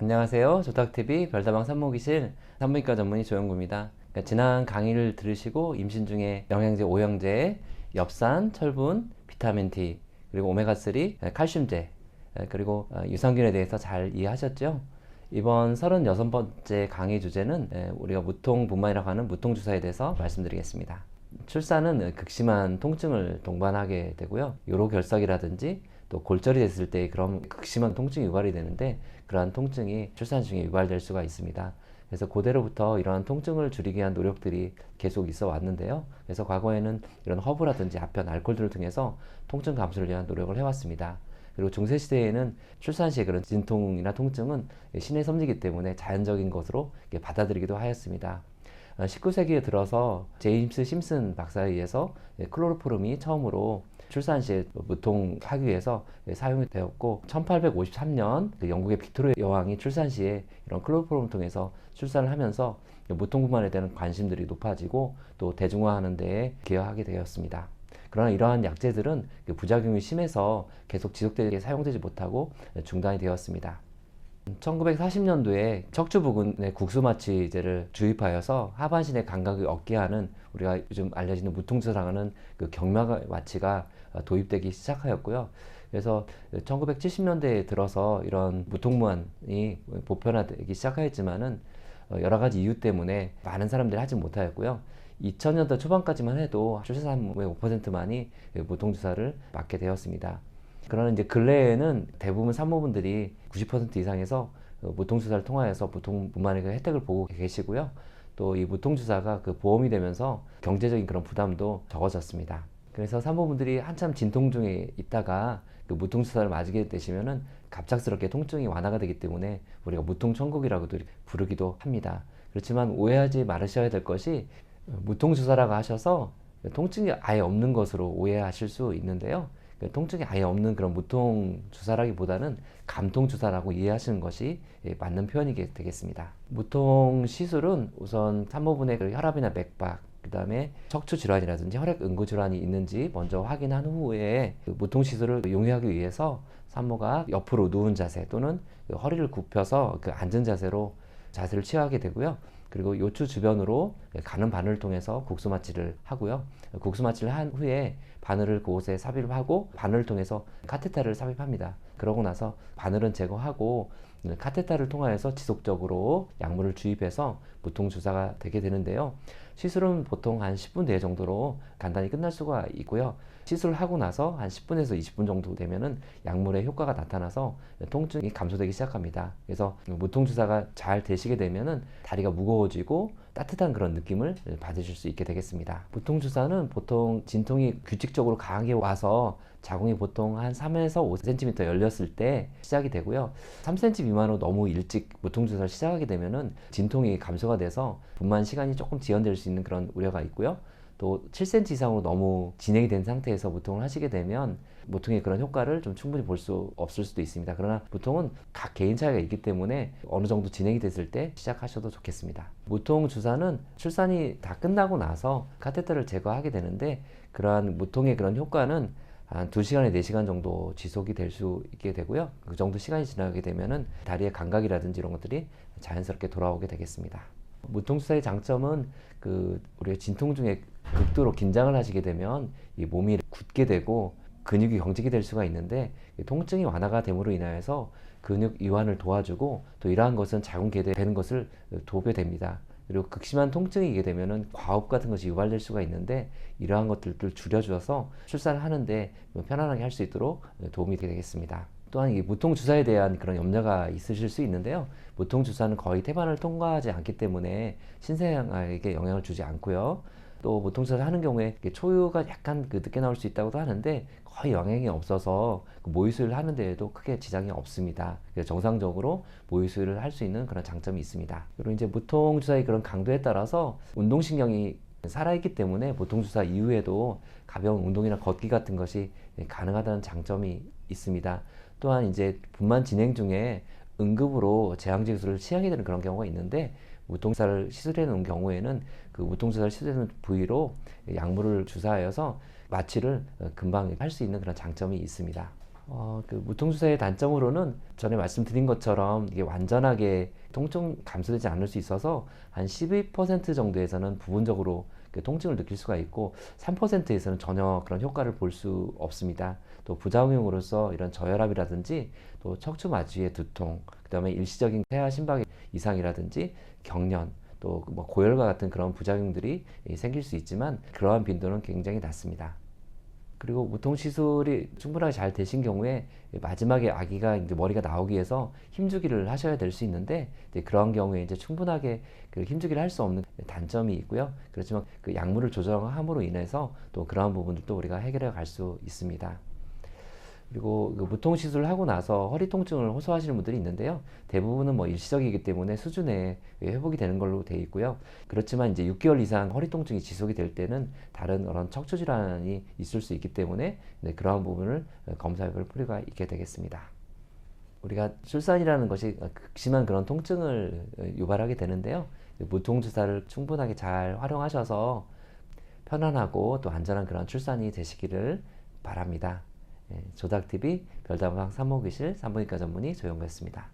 안녕하세요. 조탁TV 별다방 산모기실 산부인과 전문의 조영구입니다. 지난 강의를 들으시고 임신 중에 영양제 5형제, 엽산, 철분, 비타민 D, 그리고 오메가3, 칼슘제, 그리고 유산균에 대해서 잘 이해하셨죠? 이번 36번째 강의 주제는 우리가 무통분만이라고 하는 무통주사에 대해서 말씀드리겠습니다. 출산은 극심한 통증을 동반하게 되고요. 요로결석이라든지 또 골절이 됐을 때 그런 극심한 통증이 유발이 되는데, 그러한 통증이 출산 중에 유발될 수가 있습니다. 그래서 고대로부터 이러한 통증을 줄이기 위한 노력들이 계속 있어 왔는데요. 그래서 과거에는 이런 허브라든지 아편, 알코올들을 통해서 통증 감소를 위한 노력을 해왔습니다. 그리고 중세시대에는 출산 시에 그런 진통이나 통증은 신의 섭리이기 때문에 자연적인 것으로 받아들이기도 하였습니다. 19세기에 들어서 제임스 심슨 박사에 의해서 클로로포름이 처음으로 출산 시에 무통하기 위해서 사용이 되었고, 1853년 영국의 빅토리아 여왕이 출산 시에 이런 클로로포름을 통해서 출산을 하면서 무통분만에 대한 관심들이 높아지고 또 대중화하는 데에 기여하게 되었습니다. 그러나 이러한 약제들은 부작용이 심해서 계속 지속되게 사용되지 못하고 중단이 되었습니다. 1940년도에 척추부근에 국수마취제를 주입하여서 하반신의 감각을 얻게 하는, 우리가 요즘 알려지는 무통주사라는 그 경마마취가 도입되기 시작하였고요. 그래서 1970년대에 들어서 이런 무통분만이 보편화되기 시작하였지만은 여러 가지 이유 때문에 많은 사람들이 하지 못하였고요. 2000년대 초반까지만 해도 출산의 5%만이 무통주사를 맞게 되었습니다. 그러나 이제 근래에는 대부분 산모분들이 90% 이상에서 무통주사를 통하여서 무통분만의 그 혜택을 보고 계시고요. 또 이 무통주사가 그 보험이 되면서 경제적인 그런 부담도 적어졌습니다. 그래서 산모분들이 한참 진통 중에 있다가 그 무통주사를 맞게 되시면은 갑작스럽게 통증이 완화가 되기 때문에 우리가 무통천국이라고도 부르기도 합니다. 그렇지만 오해하지 말으셔야 될 것이, 무통주사라고 하셔서 통증이 아예 없는 것으로 오해하실 수 있는데요. 통증이 아예 없는 그런 무통주사라기보다는 감통주사라고 이해하시는 것이 맞는 표현이 되겠습니다. 무통 시술은 우선 산모분의 그 혈압이나 맥박, 그 다음에 척추 질환이라든지 혈액 응고 질환이 있는지 먼저 확인한 후에 그 무통 시술을 용이하기 위해서 산모가 옆으로 누운 자세 또는 그 허리를 굽혀서 그 앉은 자세로 자세를 취하게 되고요. 그리고 요추 주변으로 가는 바늘을 통해서 국수마취를 하고요. 국수마취를 한 후에 바늘을 그곳에 삽입을 하고 바늘을 통해서 카테터를 삽입합니다. 그러고 나서 바늘은 제거하고 카테터를 통하여서 지속적으로 약물을 주입해서 무통주사가 되게 되는데요. 시술은 보통 한 10분 내에 정도로 간단히 끝날 수가 있고요. 시술을 하고 나서 한 10분에서 20분 정도 되면은 약물의 효과가 나타나서 통증이 감소되기 시작합니다. 그래서 무통주사가 잘 되시게 되면은 다리가 무거워지고 따뜻한 그런 느낌을 받으실 수 있게 되겠습니다. 무통주사는 보통 진통이 규칙적으로 강하게 와서 자궁이 보통 한 3에서 5cm 열렸을 때 시작이 되고요. 3cm 미만으로 너무 일찍 무통주사를 시작하게 되면은 진통이 감소가 돼서 분만 시간이 조금 지연될 수 있는 그런 우려가 있고요. 또 7cm 이상으로 너무 진행이 된 상태에서 무통을 하시게 되면 무통의 그런 효과를 좀 충분히 볼 수 없을 수도 있습니다. 그러나 무통은 각 개인 차이가 있기 때문에 어느 정도 진행이 됐을 때 시작하셔도 좋겠습니다. 무통 주사는 출산이 다 끝나고 나서 카테터를 제거하게 되는데, 그러한 무통의 그런 효과는 한 2시간에 4시간 정도 지속이 될 수 있게 되고요. 그 정도 시간이 지나게 되면은 다리의 감각이라든지 이런 것들이 자연스럽게 돌아오게 되겠습니다. 무통주사의 장점은 우리가 진통 중에 극도로 긴장을 하시게 되면 이 몸이 굳게 되고 근육이 경직이 될 수가 있는데, 통증이 완화가 됨으로 인하여서 근육 이완을 도와주고 또 이러한 것은 자궁 개대되는 것을 도움이 됩니다. 그리고 극심한 통증이 있게 되면은 과호흡 같은 것이 유발될 수가 있는데, 이러한 것들을 줄여줘서 출산을 하는데 편안하게 할 수 있도록 도움이 되겠습니다. 또한 이 무통주사에 대한 그런 염려가 있으실 수 있는데요. 무통주사는 거의 태반을 통과하지 않기 때문에 신생아에게 영향을 주지 않고요. 또 무통주사를 하는 경우에 초유가 약간 늦게 나올 수 있다고도 하는데 거의 영향이 없어서 모유수유를 하는 데에도 크게 지장이 없습니다. 그래서 정상적으로 모유수유를 할 수 있는 그런 장점이 있습니다. 그리고 이제 무통주사의 그런 강도에 따라서 운동신경이 살아있기 때문에 무통주사 이후에도 가벼운 운동이나 걷기 같은 것이 가능하다는 장점이 있습니다. 또한 이제 분만 진행 중에 응급으로 제왕질술을 취하게 되는 그런 경우가 있는데, 무통주사를 시술해 놓은 경우에는 그 무통주사를 시술해 놓은 부위로 약물을 주사하여서 마취를 금방 할 수 있는 그런 장점이 있습니다. 그 무통주사의 단점으로는 전에 말씀드린 것처럼 이게 완전하게 통증 감소되지 않을 수 있어서 한 12% 정도에서는 부분적으로 그 통증을 느낄 수가 있고 3%에서는 전혀 그런 효과를 볼 수 없습니다. 또 부작용으로서 이런 저혈압이라든지 또 척추 마취의 두통, 그다음에 일시적인 폐하 심박 이상이라든지 경련, 또 뭐 고열과 같은 그런 부작용들이 생길 수 있지만 그러한 빈도는 굉장히 낮습니다. 그리고 무통 시술이 충분하게 잘 되신 경우에 마지막에 아기가 이제 머리가 나오기 위해서 힘주기를 하셔야 될 수 있는데 이제 그런 경우에 이제 충분하게 그 힘주기를 할 수 없는 단점이 있고요. 그렇지만 그 약물을 조정함으로 인해서 또 그러한 부분들도 우리가 해결해 갈 수 있습니다. 그리고 그 무통 시술을 하고 나서 허리 통증을 호소하시는 분들이 있는데요. 대부분은 뭐 일시적이기 때문에 수준에 회복이 되는 걸로 되어 있고요. 그렇지만 이제 6개월 이상 허리 통증이 지속이 될 때는 다른 그런 척추 질환이 있을 수 있기 때문에 그러한 부분을 검사해 볼 필요가 있게 되겠습니다. 우리가 출산이라는 것이 극심한 그런 통증을 유발하게 되는데요. 무통 주사를 충분하게 잘 활용하셔서 편안하고 또 안전한 그런 출산이 되시기를 바랍니다. 조닥TV 별다방 산모기실 산부인과 전문의 조영구였습니다.